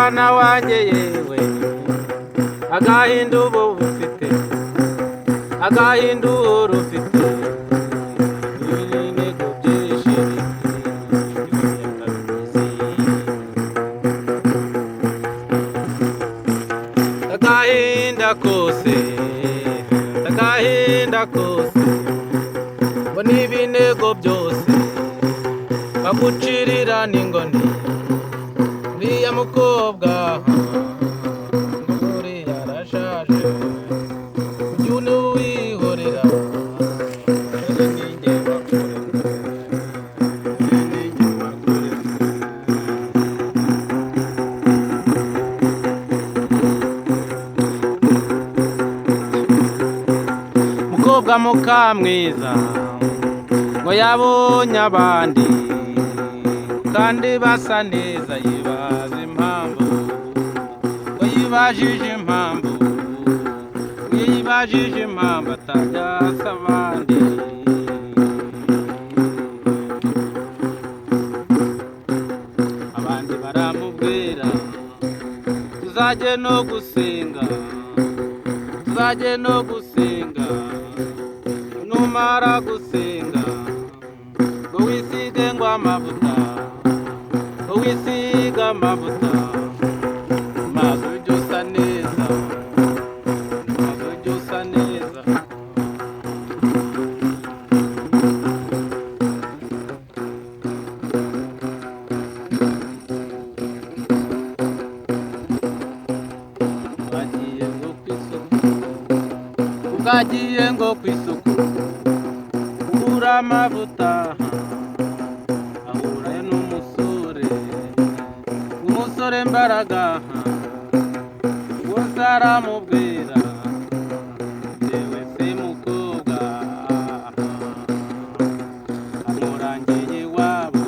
mwana wanjye yewe agahinda ubu ufite agahinda uru ufite ibintego byinshi agahinda kose agahinda kose ngo n'ibintego byose bagucirira n'ingoni uriya mukobwa uriya arashaje ujya n'uwihorera mukobwa mukamwiza ngo yabonye abandi kandi basa neza yibaza impamvu ngo yibajije impamvu yibajije impamvu atabyasa abandi abandi baramubwira tuzajye no gusenga tuzajye no gusenga numara gusenga ngo wisige ngo amavuta ngo wisiga amavuta maze ujye usa neza maze ujye usa neza bagiye ngo ku isoko ugagiye ngo ku isoko ugura amavuta ahurayo n'umusore umusore mbaraga wose aramubwira yewe se mukobwa amurangiye iwabo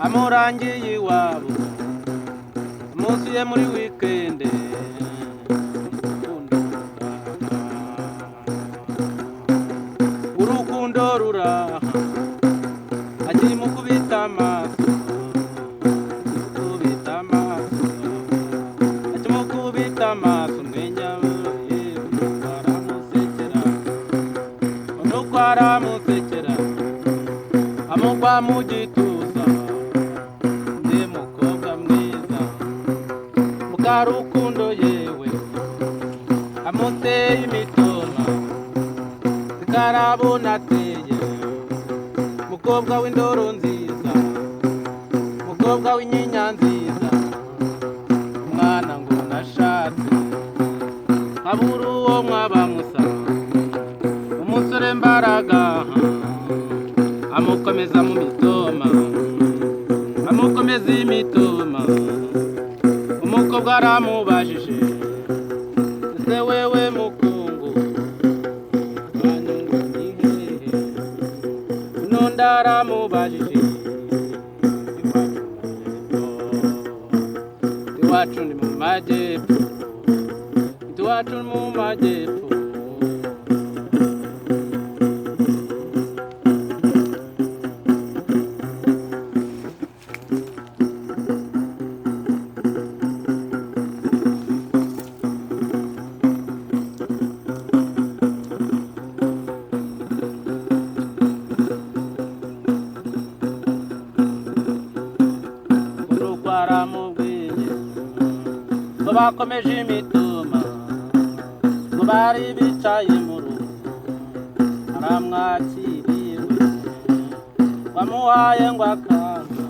amurangiye iwabo amusuye muri wikende urukundo ruraha akiri mu kubita amaso kubita amaso akiri mu kubita amaso umenya aramusekera nuko aramusekera amugwa mu gituza ndi mukobwa mwiza mukarukundo yewe amuteye imitoma zikarabona ateye mukobwa w'indoro nziza mukobwa w'inyinya nziza umwana ngo nashatse nkabura uwo mwabamusa umusore mbaraga amukomeza mu mitoma amukomeza imitoma umukobwa aramubajije ese wewe mukungu wanyu ni hehe n'undi aramubajije iwacu ni mu majyepfo iwacu ni mu majyepfo ngo bakomeje imitoma ngo bari bicaye mu rugo aramwakiriwe wamuhaye ngo akantu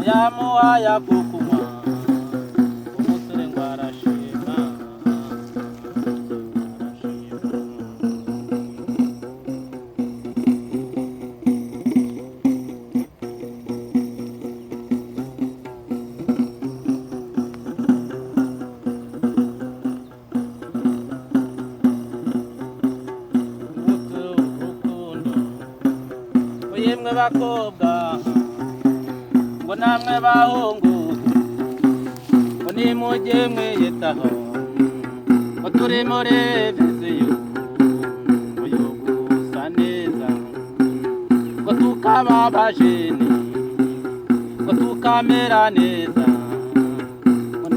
yamuhaye ako kunywa umusore ngo arashima yemwe bakobwa ngo namwe bahungu ngo nimujye mwiyitaho ngo turi muri viziyo ngo yo gusa neza ngo tukaba abajeni ngo tukamera neza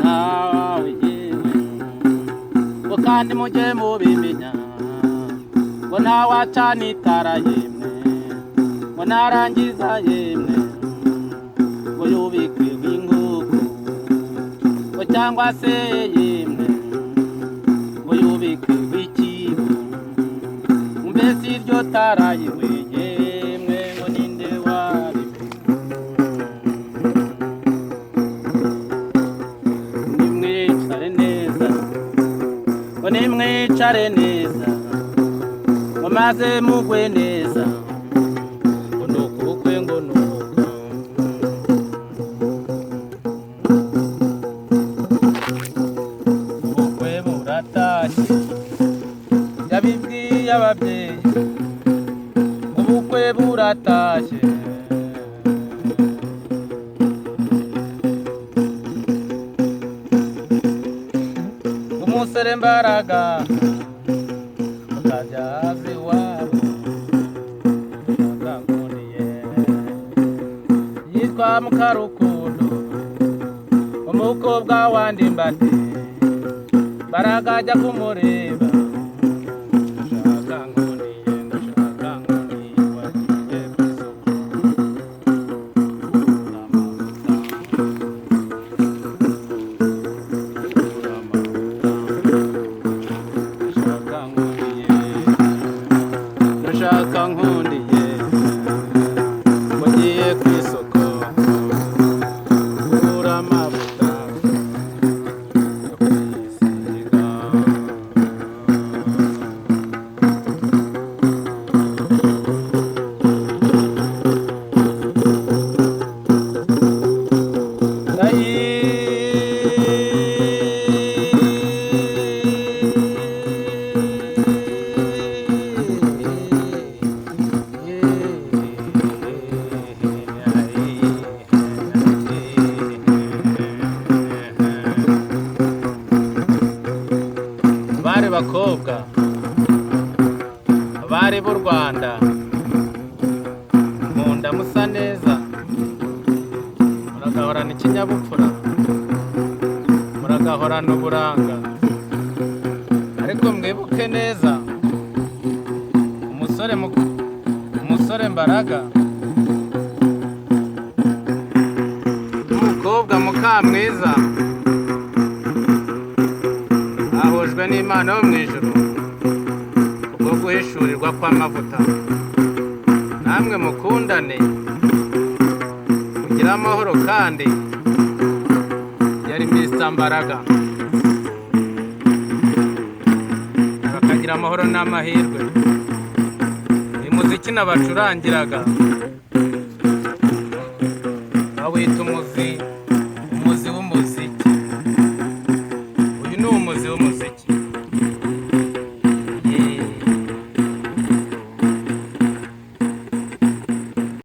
nawe yewe ngo kandi mujye mubimenya ngo ntawacana itara yemwe ngo narangiza yemwe ngo yubike nk'inkoko ngo cyangwa se yemwe ngo yubike nk'ikibo mbese iryo tara yewe yemwe ngo ninde nimwicare neza ngo nimwicare neza ngo maze mugwe neza ngo nukubukwe ngo nuko ubukwe buratashye yabibwiye ababyeyi ubukwe buratashye umusore Mbaraga ukajya aza iwabo akanguriye yitwa Mukarukundo umukobwa wa Ndimbati Mbaraga ajya kumureba ndashaka nkundiye ngo ngiye ku isoko kugura amavuta yo kwisiga bari bakobwa bari b'u Rwanda munda musa neza muragahorana ikinyabupfura muragahorana uburanga ariko mwibuke neza umusore Mbaraga umukobwa Mukamwiza ahujwe n'Imana yo mu ijuru kubwo guhishurirwa kw'amavuta namwe mukundane kugira amahoro kandi yari Mr. Mbaraga bakagira amahoro n'amahirwe uyu muziki nabacurangiraga bawita umuzi